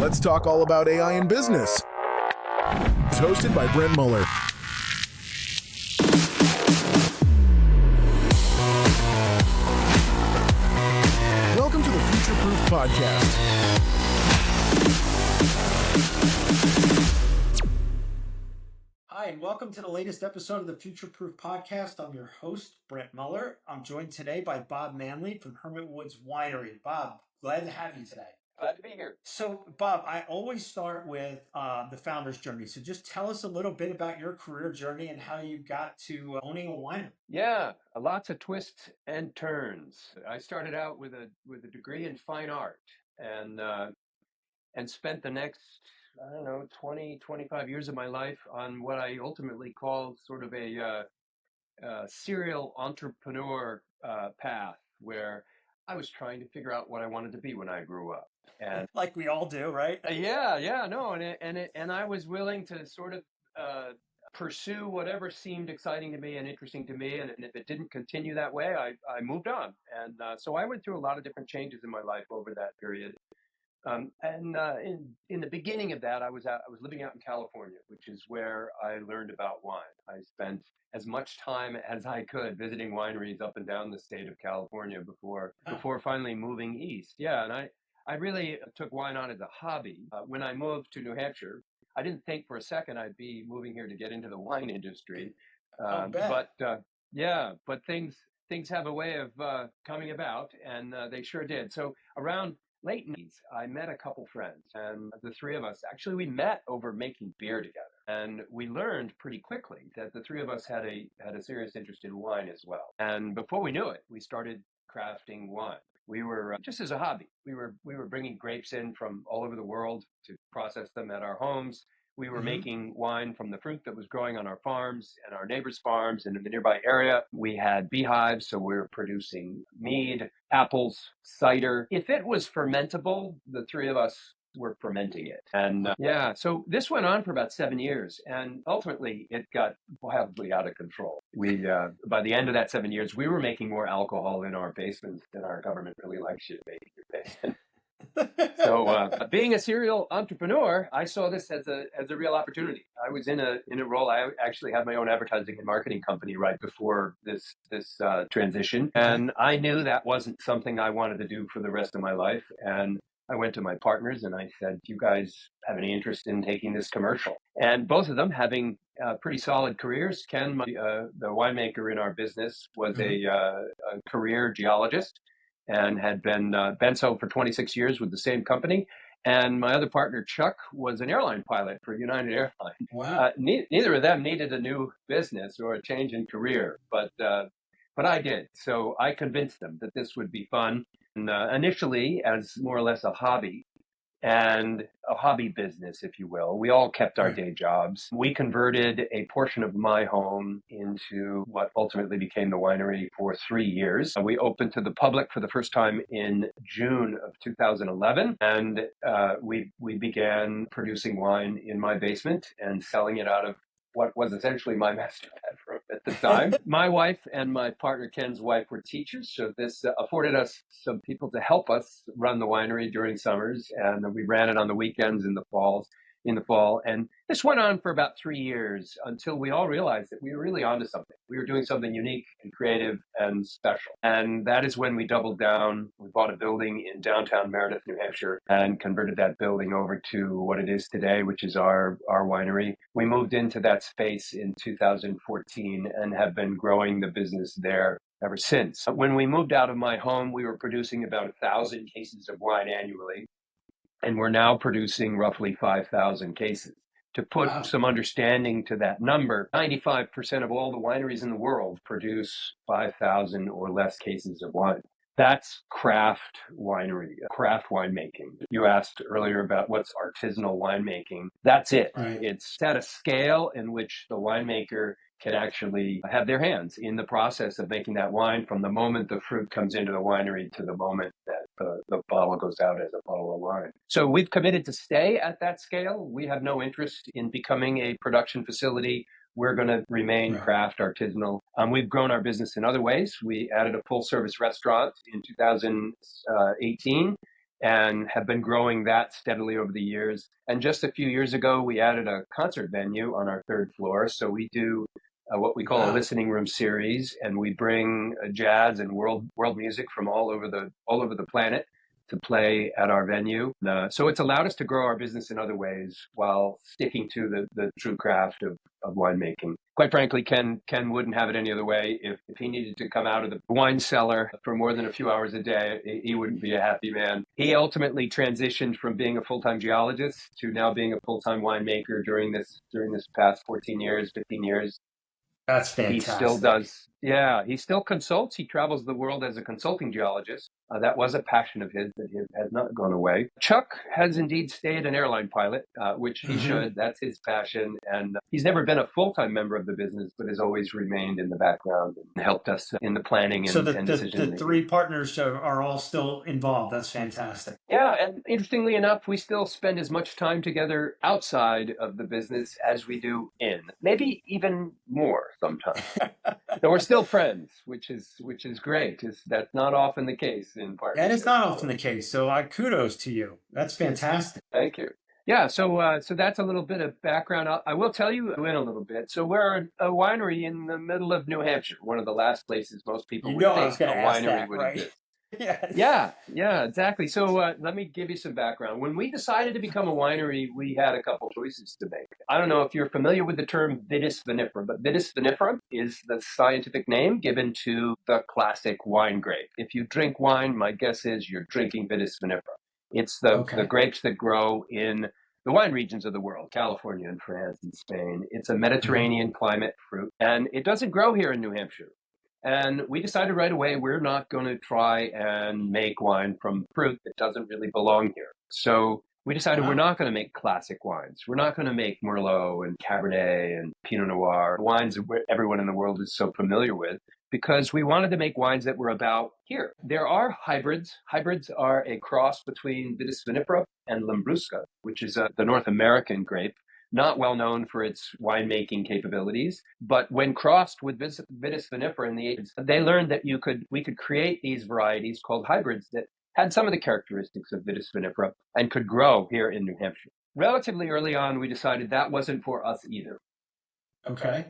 Let's talk all about AI in business. It's hosted by Brent Muller. Welcome to the Future Proof Podcast. Hi, and welcome to the latest episode of the Future Proof Podcast. I'm your host, Brent Muller. I'm joined today by Bob Manley from Hermit Woods Winery. Bob, glad to have you today. Glad to be here. So, Bob, I always start with the founder's journey. So just tell us a little bit about your career journey and how you got to owning a winery. Yeah, lots of twists and turns. I started out with a degree in fine art and spent the next, 25 years of my life on what I ultimately call sort of a serial entrepreneur path, where I was trying to figure out what I wanted to be when I grew up. And Like we all do, right? and I was willing to sort of pursue whatever seemed exciting to me and interesting to me, and if it didn't continue that way, I moved on. And so I went through a lot of different changes in my life over that period. In the beginning of that, I was living out in California, which is where I learned about wine. I spent as much time as I could visiting wineries up and down the state of California before finally moving east. Yeah, and I really took wine on as a hobby. When I moved to New Hampshire, I didn't think for a second I'd be moving here to get into the wine industry. But things have a way of coming about, and they sure did. So around late 90s, I met a couple friends, and the three of us, actually, we met over making beer together. And we learned pretty quickly that the three of us had a serious interest in wine as well. And before we knew it, we started crafting wine. We were just as a hobby. We were bringing grapes in from all over the world to process them at our homes. We were making wine from the fruit that was growing on our farms and our neighbors' farms and in the nearby area. We had beehives, so we were producing mead, apples, cider. If it was fermentable, the three of us were fermenting it. And so this went on for about 7 years, and ultimately it got wildly out of control. We, by the end of that 7 years, we were making more alcohol in our basements than our government really likes you to make in your basement. So, being a serial entrepreneur, I saw this as a real opportunity. I was in a role. I actually had my own advertising and marketing company right before this transition, and I knew that wasn't something I wanted to do for the rest of my life. And I went to my partners and I said, "Do you guys have any interest in taking this commercial?" And both of them having pretty solid careers. Ken, the winemaker in our business, was a career geologist and had been so for 26 years with the same company. And my other partner, Chuck, was an airline pilot for United Airlines. Wow. Neither of them needed a new business or a change in career, but I did. So I convinced them that this would be fun. And initially, as more or less a hobby, and a hobby business, if you will. We all kept our day jobs. We converted a portion of my home into what ultimately became the winery for 3 years. We opened to the public for the first time in June of 2011, and we began producing wine in my basement and selling it out of what was essentially my master bedroom at the time. My wife and my partner Ken's wife were teachers, so this afforded us some people to help us run the winery during summers, and we ran it on the weekends in the fall. And this went on for about 3 years until we all realized that we were really onto something. We were doing something unique and creative and special. And that is when we doubled down. We bought a building in downtown Meredith, New Hampshire, and converted that building over to what it is today, which is our winery. We moved into that space in 2014 and have been growing the business there ever since. When we moved out of my home, we were producing about 1,000 cases of wine annually. And we're now producing roughly 5,000 cases. To put some understanding to that number, 95% of all the wineries in the world produce 5,000 or less cases of wine. That's craft winery, craft winemaking. You asked earlier about what's artisanal winemaking. That's it. Right. It's at a scale in which the winemaker can actually have their hands in the process of making that wine from the moment the fruit comes into the winery to the moment that the bottle goes out as a bottle of wine. So we've committed to stay at that scale. We have no interest in becoming a production facility. We're going to remain craft artisanal. We've grown our business in other ways. We added a full service restaurant in 2018. and have been growing that steadily over the years. And just a few years ago, we added a concert venue on our third floor. So we do what we call a listening room series, and we bring jazz and world music from all over the planet to play at our venue. So it's allowed us to grow our business in other ways while sticking to the true craft of winemaking. Quite frankly, Ken wouldn't have it any other way. If he needed to come out of the wine cellar for more than a few hours a day, he wouldn't be a happy man. He ultimately transitioned from being a full-time geologist to now being a full-time winemaker during this past 14 years, 15 years. That's fantastic. He still does. Yeah, he still consults. He travels the world as a consulting geologist. That was a passion of his that has not gone away. Chuck has indeed stayed an airline pilot, which he should. That's his passion. And he's never been a full-time member of the business, but has always remained in the background and helped us in the planning and decision making. The three partners are all still involved. That's fantastic. Yeah, and interestingly enough, we still spend as much time together outside of the business as we do in. Maybe even more sometimes. So we're still friends, which is great. That's not often the case in partnership. And it's not often the case. So kudos to you. That's fantastic. Thank you. Yeah, so that's a little bit of background. I will tell you in a little bit. So we're a winery in the middle of New Hampshire, one of the last places most people would think a winery would exist. Yes. Yeah, exactly. So let me give you some background. When we decided to become a winery, we had a couple choices to make. I don't know if you're familiar with the term Vitis vinifera, but Vitis vinifera is the scientific name given to the classic wine grape. If you drink wine, my guess is you're drinking Vitis vinifera. It's the grapes that grow in the wine regions of the world, California and France and Spain. It's a Mediterranean climate fruit, and it doesn't grow here in New Hampshire. And we decided right away we're not going to try and make wine from fruit that doesn't really belong here. So we decided we're not going to make classic wines. We're not going to make Merlot and Cabernet and Pinot Noir, wines that everyone in the world is so familiar with, because we wanted to make wines that were about here. There are hybrids. Hybrids are a cross between Vitis vinifera and Lambrusco, which is the North American grape. Not well known for its winemaking capabilities, but when crossed with Vitis vinifera in the 80s, they learned that we could create these varieties called hybrids that had some of the characteristics of Vitis vinifera and could grow here in New Hampshire. Relatively early on, we decided that wasn't for us either. Okay.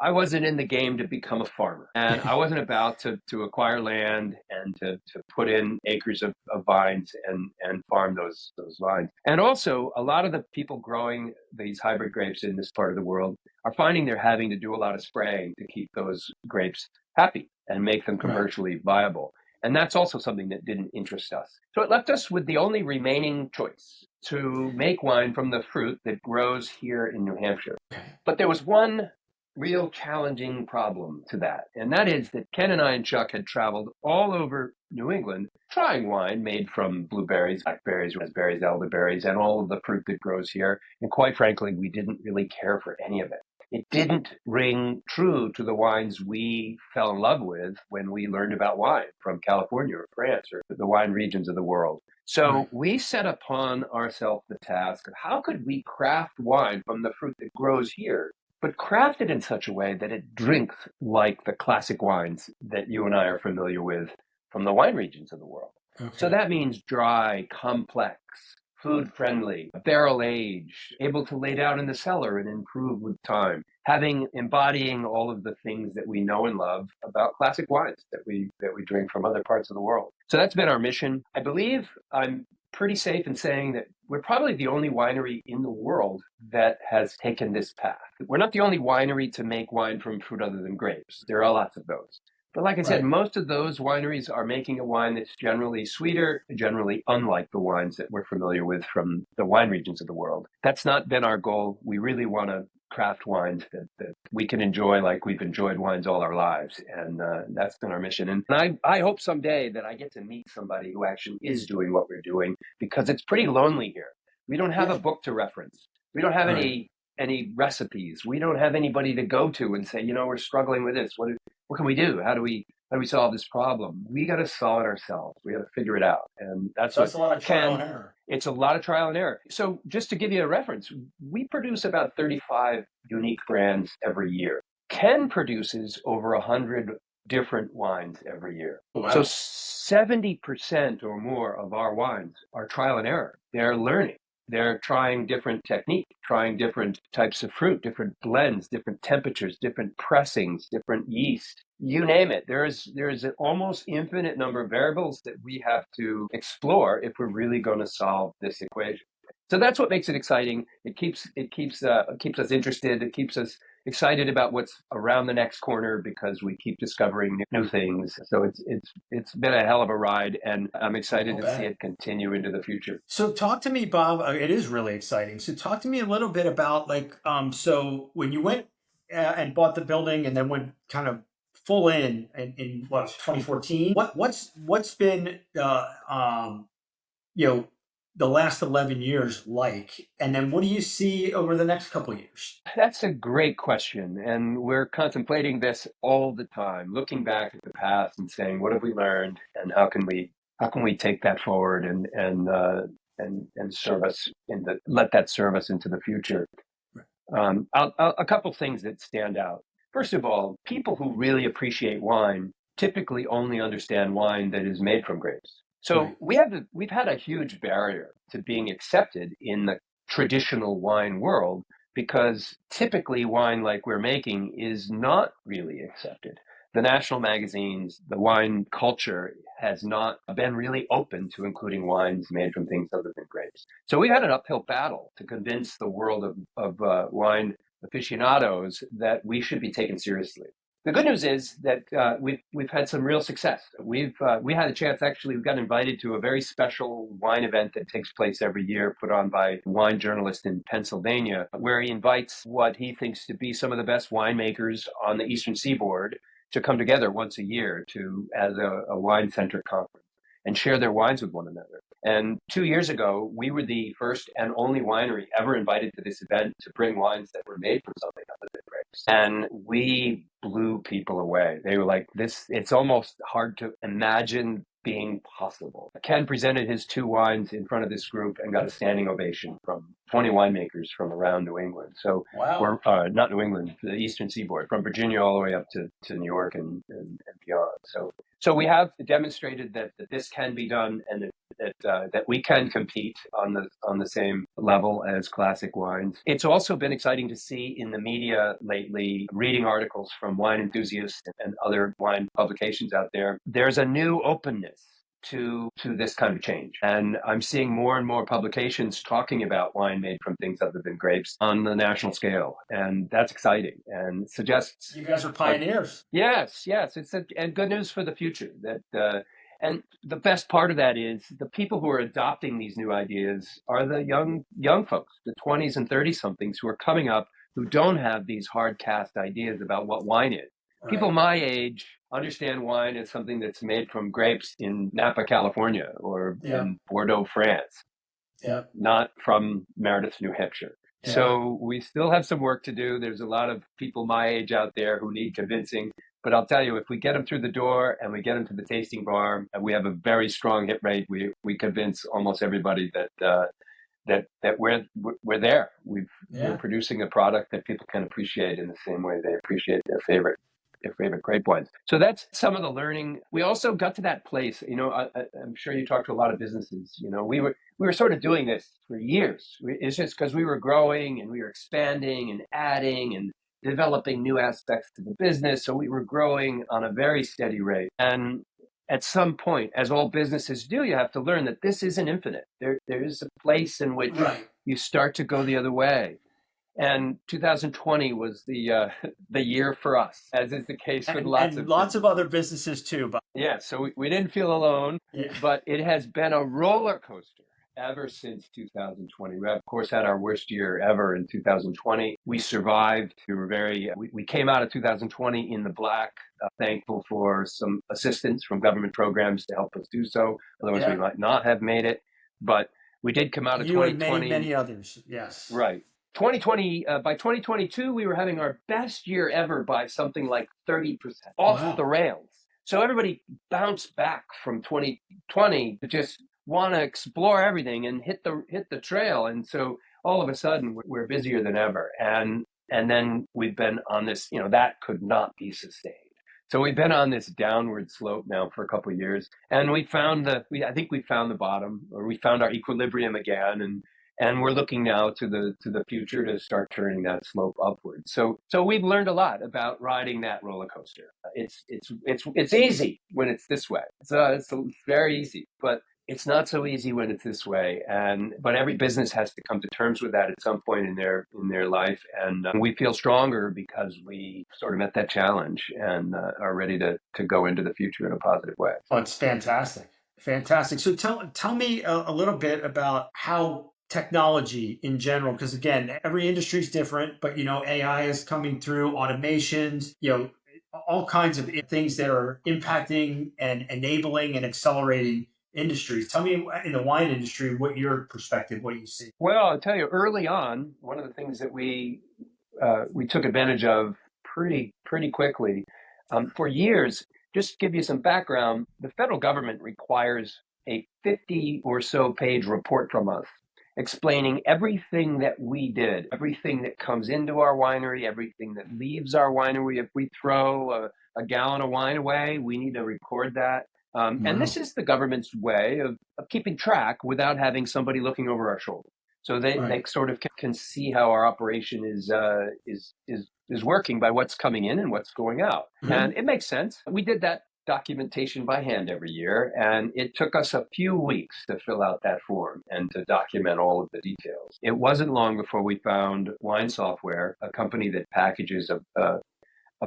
I wasn't in the game to become a farmer, and I wasn't about to acquire land and to put in acres of vines and farm those vines. And also, a lot of the people growing these hybrid grapes in this part of the world are finding they're having to do a lot of spraying to keep those grapes happy and make them commercially viable. And that's also something that didn't interest us. So it left us with the only remaining choice to make wine from the fruit that grows here in New Hampshire. But there was one real challenging problem to that. And that is that Ken and I and Chuck had traveled all over New England trying wine made from blueberries, blackberries, raspberries, elderberries, and all of the fruit that grows here. And quite frankly, we didn't really care for any of it. It didn't ring true to the wines we fell in love with when we learned about wine from California or France or the wine regions of the world. So we set upon ourselves the task of how could we craft wine from the fruit that grows here, but craft it in such a way that it drinks like the classic wines that you and I are familiar with from the wine regions of the world. So that means dry, complex, food-friendly, barrel-aged, able to lay down in the cellar and improve with time, embodying all of the things that we know and love about classic wines that we drink from other parts of the world. So that's been our mission. I believe I'm pretty safe in saying that we're probably the only winery in the world that has taken this path. We're not the only winery to make wine from fruit other than grapes. There are lots of those. But like I said, most of those wineries are making a wine that's generally sweeter, generally unlike the wines that we're familiar with from the wine regions of the world. That's not been our goal. We really want to craft wines that we can enjoy like we've enjoyed wines all our lives. And that's been our mission. And I hope someday that I get to meet somebody who actually is doing what we're doing, because it's pretty lonely here. We don't have a book to reference. We don't have any recipes. We don't have anybody to go to and say, we're struggling with this. What can we do? How do we solve this problem? We got to solve it ourselves. We got to figure it out. And that's a lot of trial and error. It's a lot of trial and error. So just to give you a reference, we produce about 35 unique brands every year. Ken produces over 100 different wines every year. Wow. So 70% or more of our wines are trial and error. They're learning. They're trying different techniques, trying different types of fruit, different blends, different temperatures, different pressings, different yeast. You name it. There is an almost infinite number of variables that we have to explore if we're really going to solve this equation. So that's what makes it exciting. It keeps us interested. It keeps us excited about what's around the next corner because we keep discovering new things. So it's been a hell of a ride, and I'm excited to see it continue into the future. So talk to me, Bob. It is really exciting. So talk to me a little bit about so when you went and bought the building and then went kind of full in what 2014. What's been you know the last 11 years like, and then what do you see over the next couple of years? That's a great question, and we're contemplating this all the time, looking back at the past and saying, what have we learned, and how can we take that forward and serve us let that serve us into the future. A couple things that stand out. First of all, people who really appreciate wine typically only understand wine that is made from grapes. So we've had a huge barrier to being accepted in the traditional wine world because typically wine like we're making is not really accepted. The national magazines, the wine culture has not been really open to including wines made from things other than grapes. So we had an uphill battle to convince the world of wine aficionados that we should be taken seriously. The good news is that we've had some real success. We had a chance, actually, we got invited to a very special wine event that takes place every year, put on by a wine journalist in Pennsylvania, where he invites what he thinks to be some of the best winemakers on the Eastern Seaboard to come together once a year as a wine-centric conference and share their wines with one another. And 2 years ago, we were the first and only winery ever invited to this event to bring wines that were made from something other than grapes. And we blew people away. They were like, it's almost hard to imagine being possible. Ken presented his 2 wines in front of this group and got a standing ovation from 20 winemakers from around New England. So we're not New England, the Eastern Seaboard, from Virginia all the way up to New York and beyond. So we have demonstrated that this can be done and that we can compete on the same level as classic wines. It's also been exciting to see in the media lately, reading articles from wine enthusiasts and other wine publications out there. There's a new openness to this kind of change. And I'm seeing more and more publications talking about wine made from things other than grapes on the national scale. And that's exciting and suggests... You guys are pioneers. Yes. And good news for the future. And the best part of that is the people who are adopting these new ideas are the young folks, the 20s and 30-somethings who are coming up who don't have these hard cast ideas about what wine is. Right. People my age understand wine as something that's made from grapes in Napa, California, or in Bordeaux, France, not from Meredith, New Hampshire. Yeah. So we still have some work to do. There's a lot of people my age out there who need convincing. But I'll tell you, if we get them through the door and we get them to the tasting bar, and we have a very strong hit rate, we convince almost everybody that we're there. We're producing a product that people can appreciate in the same way they appreciate their favorite grape wines. So that's some of the learning. We also got to that place. I'm sure you talked to a lot of businesses. We were sort of doing this for years. It's just because we were growing and we were expanding and adding and developing new aspects to the business. So we were growing on a very steady rate. And at some point, as all businesses do, you have to learn that this isn't infinite. There is a place in which you start to go the other way. And 2020 was the year for us, as is the case with lots of other businesses too. But so we didn't feel alone, but it has been a roller coaster ever since 2020. We, of course, had our worst year ever in 2020. We survived. We came out of 2020 in the black, thankful for some assistance from government programs to help us do so. Otherwise, we might not have made it. But we did come out of 2020. And many others, yes. Right. 2020, by 2022, we were having our best year ever by something like 30% off the rails. So everybody bounced back from 2020 to just want to explore everything and hit the trail. And so all of a sudden we're busier than ever. And then we've been on this, that could not be sustained. So we've been on this downward slope now for a couple of years, and I think we found the bottom, or we found our equilibrium again, and we're looking now to the future to start turning that slope upward. So we've learned a lot about riding that roller coaster. It's easy when it's this way. It's very easy, but it's not so easy when it's this way, but every business has to come to terms with that at some point in their life, and we feel stronger because we sort of met that challenge and are ready to go into the future in a positive way. Oh, it's fantastic, fantastic. So tell me a little bit about how technology in general, because again, every industry is different, but AI is coming through, automations, all kinds of things that are impacting and enabling and accelerating industries. Tell me in the wine industry, what your perspective, what you see. Well, I'll tell you, early on, one of the things that we took advantage of pretty quickly for years. Just to give you some background, the federal government requires a 50 or so page report from us explaining everything that we did, everything that comes into our winery, everything that leaves our winery. If we throw a gallon of wine away, we need to record that. And this is the government's way of keeping track without having somebody looking over our shoulder. So they sort of can see how our operation is working by what's coming in and what's going out. Mm-hmm. And it makes sense. We did that documentation by hand every year, and it took us a few weeks to fill out that form and to document all of the details. It wasn't long before we found Wine Software, a company that packages a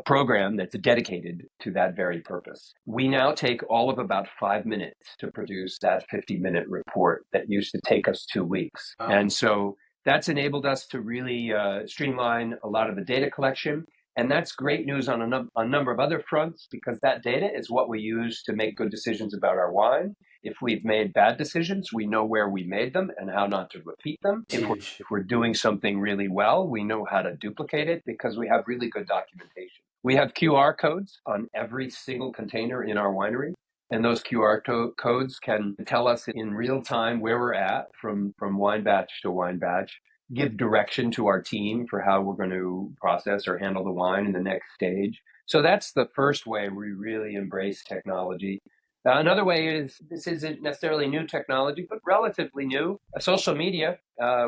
program that's dedicated to that very purpose. We now take all of about 5 minutes to produce that 50-minute report that used to take us 2 weeks. And so that's enabled us to really streamline a lot of the data collection. And that's great news on a number of other fronts, because that data is what we use to make good decisions about our wine. If we've made bad decisions, we know where we made them and how not to repeat them. If we're doing something really well, we know how to duplicate it because we have really good documentation. We have QR codes on every single container in our winery, and those QR codes can tell us in real time where we're at from wine batch to wine batch, give direction to our team for how we're going to process or handle the wine in the next stage. So that's the first way we really embrace technology. Another way is, this isn't necessarily new technology, but relatively new. Social media.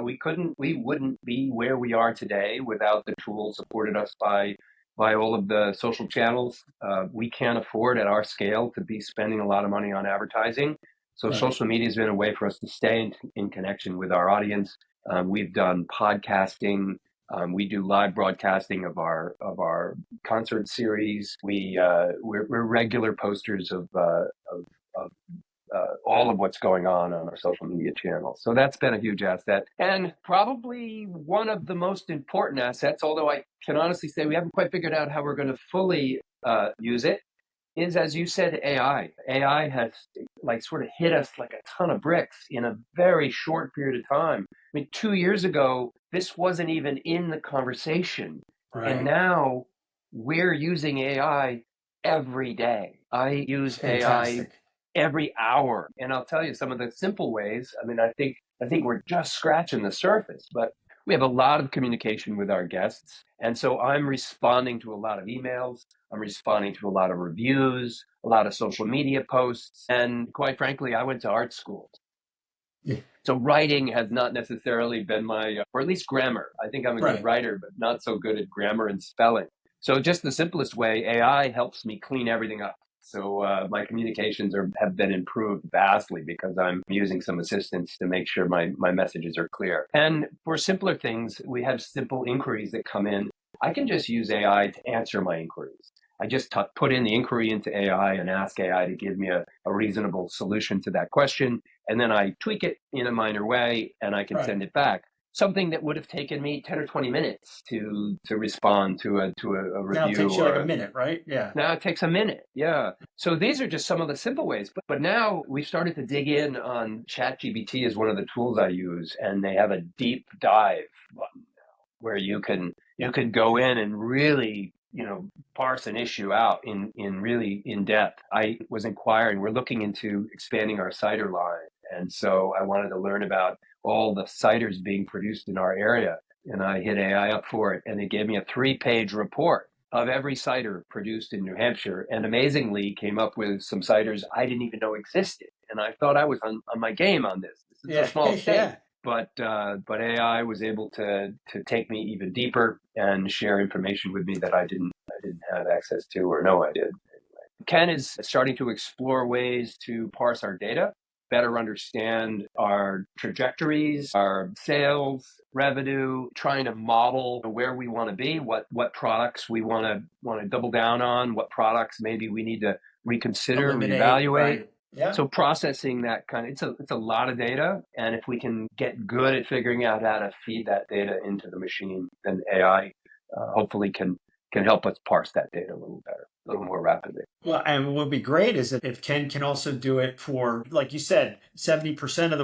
We wouldn't be where we are today without the tools supported us by all of the social channels. We can't afford at our scale to be spending a lot of money on advertising. So social media has been a way for us to stay in connection with our audience. We've done podcasting. We do live broadcasting of our concert series. We're regular posters of all of what's going on our social media channels. So that's been a huge asset, and probably one of the most important assets, although I can honestly say we haven't quite figured out how we're going to fully use it, is, as you said, AI. AI has sort of hit us like a ton of bricks in a very short period of time. I mean, 2 years ago, this wasn't even in the conversation. Right. And now we're using AI every day. I use AI every hour. And I'll tell you some of the simple ways. I mean, I think we're just scratching the surface, but we have a lot of communication with our guests. And so I'm responding to a lot of emails. I'm responding to a lot of reviews, a lot of social media posts. And quite frankly, I went to art school. Yeah. So writing has not necessarily been or at least grammar. I think I'm a good writer, but not so good at grammar and spelling. So just the simplest way, AI helps me clean everything up. So my communications have been improved vastly because I'm using some assistance to make sure my messages are clear. And for simpler things, we have simple inquiries that come in. I can just use AI to answer my inquiries. I just put in the inquiry into AI and ask AI to give me a reasonable solution to that question. And then I tweak it in a minor way and I can send it back. Something that would have taken me 10 or 20 minutes to respond to a review. Now it takes you like a minute, right? Yeah. Now it takes a minute. Yeah. So these are just some of the simple ways. But now we've started to dig in on ChatGPT is one of the tools I use, and they have a deep dive button now where you can go in and really parse an issue out in really in depth. I was inquiring, we're looking into expanding our cider line. And so I wanted to learn about all the ciders being produced in our area. And I hit AI up for it. And it gave me a 3-page report of every cider produced in New Hampshire, and amazingly came up with some ciders I didn't even know existed. And I thought I was on my game on this. This is a small state. Yeah. But AI was able to take me even deeper and share information with me that I didn't have access to or know I did. Ken is starting to explore ways to parse our data, better understand our trajectories, our sales, revenue, trying to model where we want to be, what products we want to double down on, what products maybe we need to reconsider, Eliminate, reevaluate. right. Yeah. So processing that it's a lot of data, and if we can get good at figuring out how to feed that data into the machine, then AI hopefully can help us parse that data a little better, a little more rapidly. Well, and what would be great is if Ken can also do it for, like you said, 70% of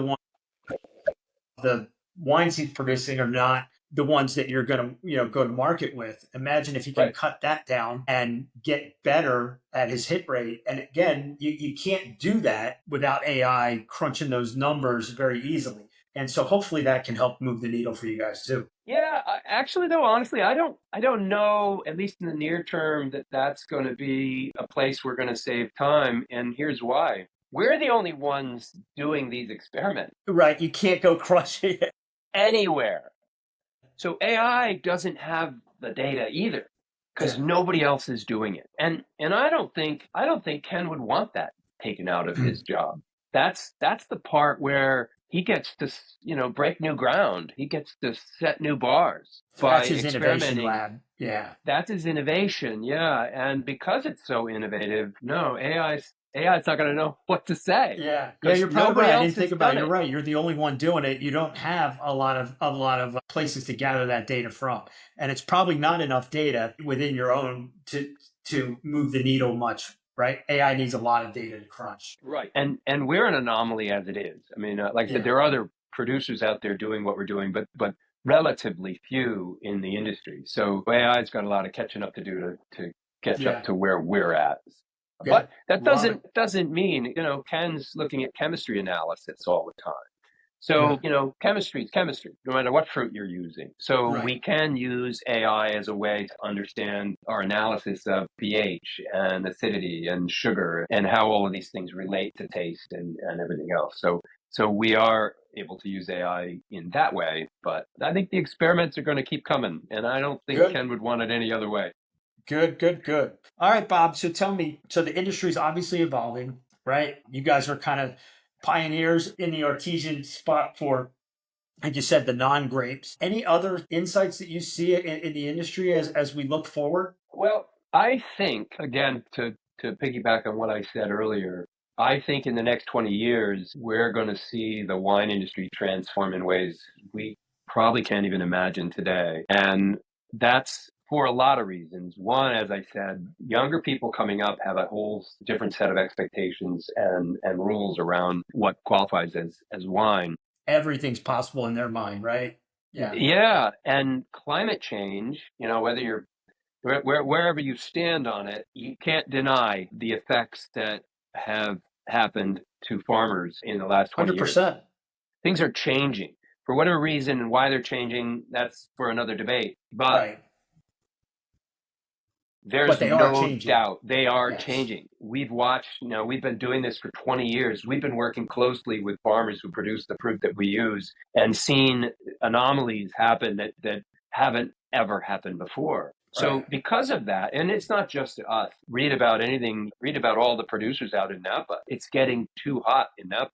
the wines he's producing are not the ones that you're going to, go to market with. Imagine if you can cut that down and get better at his hit rate. And again, you can't do that without AI crunching those numbers very easily. And so hopefully that can help move the needle for you guys too. Yeah, actually, though, honestly, I don't know, at least in the near term, that that's going to be a place we're going to save time. And here's why. We're the only ones doing these experiments. Right. You can't go crushing it anywhere. So AI doesn't have the data either, because nobody else is doing it. And I don't think Ken would want that taken out of his job. That's the part where he gets to, break new ground. He gets to set new bars by his experimenting. Innovation lab. Yeah. That's his innovation. Yeah. And because it's so innovative, no, AI's not going to know what to say. Yeah. Yeah, you're probably right. I didn't think about it. You're right. You're the only one doing it. You don't have a lot of places to gather that data from. And it's probably not enough data within your own to move the needle much. Right. AI needs a lot of data to crunch. Right. And we're an anomaly as it is. I mean, like I said, there are other producers out there doing what we're doing, but relatively few in the industry. So AI's got a lot of catching up to do to catch up to where we're at. Yeah. But that doesn't mean, Ken's looking at chemistry analysis all the time. So, chemistry is chemistry, no matter what fruit you're using. So we can use AI as a way to understand our analysis of pH and acidity and sugar and how all of these things relate to taste and everything else. So we are able to use AI in that way, but I think the experiments are going to keep coming, and I don't think Ken would want it any other way. Good. All right, Bob. So tell me, so the industry is obviously evolving, right? You guys are kind of pioneers in the artesian spot for, like you said, the non-grapes. Any other insights that you see in the industry as we look forward? Well, I think, again, to piggyback on what I said earlier, I think in the next 20 years, we're going to see the wine industry transform in ways we probably can't even imagine today. And that's for a lot of reasons. One, as I said, younger people coming up have a whole different set of expectations and rules around what qualifies as wine. Everything's possible in their mind, right? Yeah. Yeah. And climate change, whether you're wherever you stand on it, you can't deny the effects that have happened to farmers in the last 20 years. 100%. Things are changing. For whatever reason and why they're changing, that's for another debate. But there's no doubt they are changing. We've watched, we've been doing this for 20 years. We've been working closely with farmers who produce the fruit that we use and seen anomalies happen that haven't ever happened before. So because of that, and it's not just us, read about all the producers out in Napa. It's getting too hot in Napa.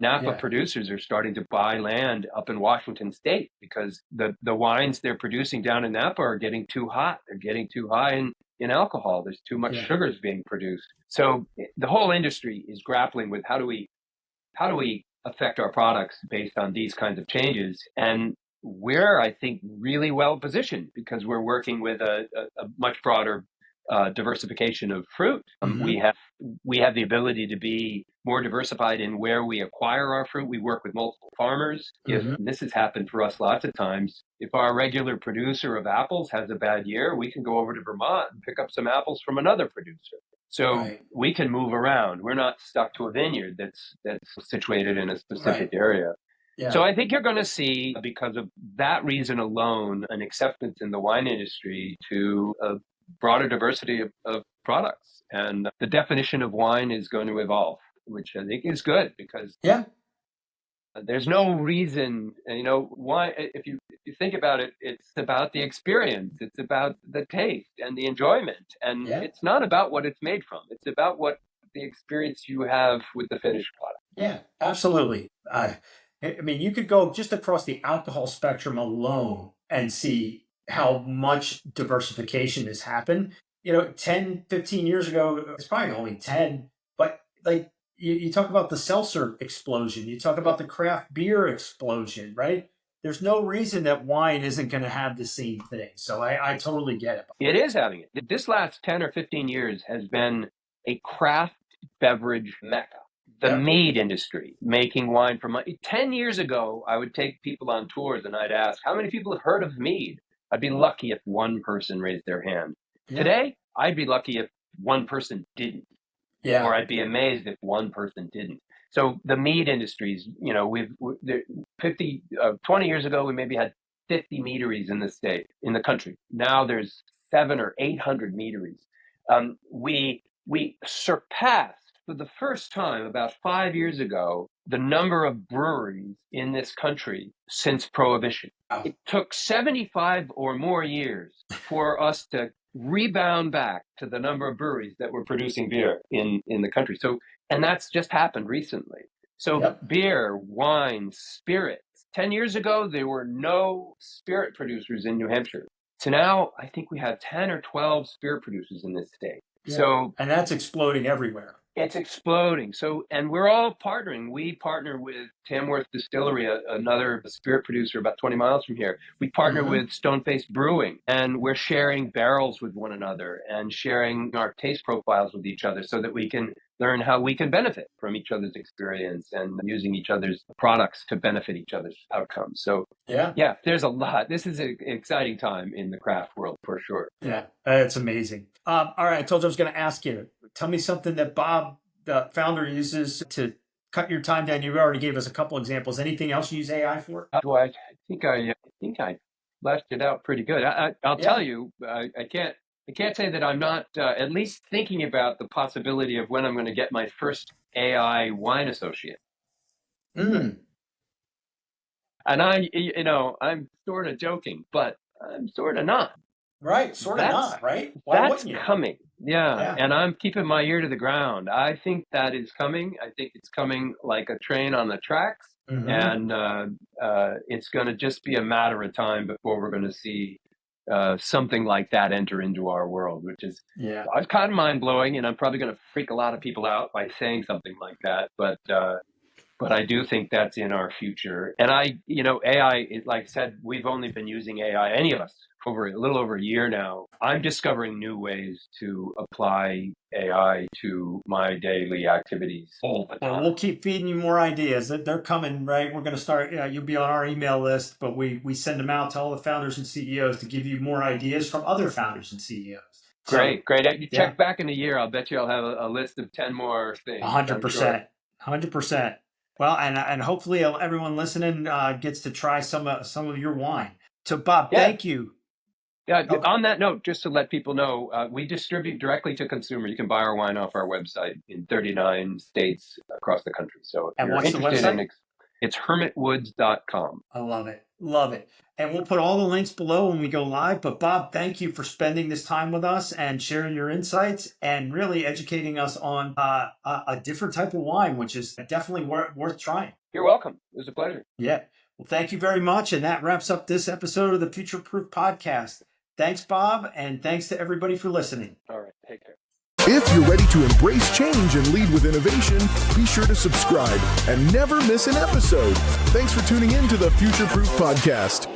Napa producers are starting to buy land up in Washington State because the wines they're producing down in Napa are getting too hot. They're getting too high in alcohol. There's too much sugars being produced. So the whole industry is grappling with how do we affect our products based on these kinds of changes. And we're, I think, really well positioned because we're working with a much broader diversification of fruit. We have the ability to be more diversified in where we acquire our fruit. We work with multiple farmers. If this has happened for us lots of times, if our regular producer of apples has a bad year, we can go over to Vermont and pick up some apples from another producer. So we can move around. We're not stuck to a vineyard that's situated in a specific area. Yeah. So I think you're going to see, because of that reason alone, an acceptance in the wine industry to broader diversity of products. And the definition of wine is going to evolve, which I think is good because Yeah. there's no reason, why, if you think about it, it's about the experience, it's about the taste and the enjoyment. And it's not about what it's made from. It's about what the experience you have with the finished product. Yeah, absolutely. I mean, you could go just across the alcohol spectrum alone and see how much diversification has happened. 10, 15 years ago, it's probably only 10, but like you talk about the seltzer explosion, you talk about the craft beer explosion, right? There's no reason that wine isn't going to have the same thing. So I totally get it. It is having it. This last 10 or 15 years has been a craft beverage mecca. The mead industry, making wine from 10 years ago, I would take people on tours and I'd ask, how many people have heard of mead? I'd be lucky if one person raised their hand. Yeah. Today, I'd be lucky if one person didn't. Yeah. Or I'd be amazed if one person didn't. So the mead industries, 20 years ago, we maybe had 50 meaderies in the country. Now there's 700 or 800 meaderies. We surpassed for the first time about 5 years ago the number of breweries in this country since Prohibition. Wow. It took 75 or more years for us to rebound back to the number of breweries that were producing beer in the country. So, and that's just happened recently. So beer, wine, spirits. 10 years ago, there were no spirit producers in New Hampshire. So now I think we have 10 or 12 spirit producers in this state. Yeah. So, and that's exploding everywhere. It's exploding. So, and we're all partnering. We partner with Tamworth Distillery, another spirit producer about 20 miles from here. We partner with Stone-Faced Brewing, and we're sharing barrels with one another and sharing our taste profiles with each other so that we can learn how we can benefit from each other's experience and using each other's products to benefit each other's outcomes. So yeah, there's a lot. This is an exciting time in the craft world for sure. Yeah, it's amazing. All right, I told you I was going to ask you. Tell me something that Bob, the founder, uses to cut your time down. You already gave us a couple examples. Anything else you use AI for? I think I fleshed it out pretty good. I'll tell you, I can't say that I'm not at least thinking about the possibility of when I'm going to get my first AI wine associate. And I'm sort of joking, but I'm sort of not. Right, sort of not, right? Why that's coming. Yeah, and I'm keeping my ear to the ground. I think that is coming. I think it's coming like a train on the tracks, and it's going to just be a matter of time before we're going to see something like that enter into our world, which is it's kind of mind-blowing, and I'm probably going to freak a lot of people out by saying something like that, but I do think that's in our future. And AI, like I said, we've only been using AI, any of us, for a little over a year now. I'm discovering new ways to apply AI to my daily activities all the time. Well, we'll keep feeding you more ideas. They're coming, right? We're going to start, you'll be on our email list, but we send them out to all the founders and CEOs to give you more ideas from other founders and CEOs. Great. You check back in a year, I'll bet you I'll have a list of 10 more things. 100%. 100%. Well, and hopefully everyone listening gets to try some of your wine. So, Bob, thank you. Yeah. On that note, just to let people know, we distribute directly to consumer. You can buy our wine off our website in 39 states across the country. So, if you're interested in it's hermitwoods.com. I love it. Love it. And we'll put all the links below when we go live. But Bob, thank you for spending this time with us and sharing your insights and really educating us on a different type of wine, which is definitely worth trying. You're welcome. It was a pleasure. Yeah. Well, thank you very much. And that wraps up this episode of the Future Proof Podcast. Thanks, Bob. And thanks to everybody for listening. All right. Take care. If you're ready to embrace change and lead with innovation, be sure to subscribe and never miss an episode. Thanks for tuning in to the Future Proof Podcast.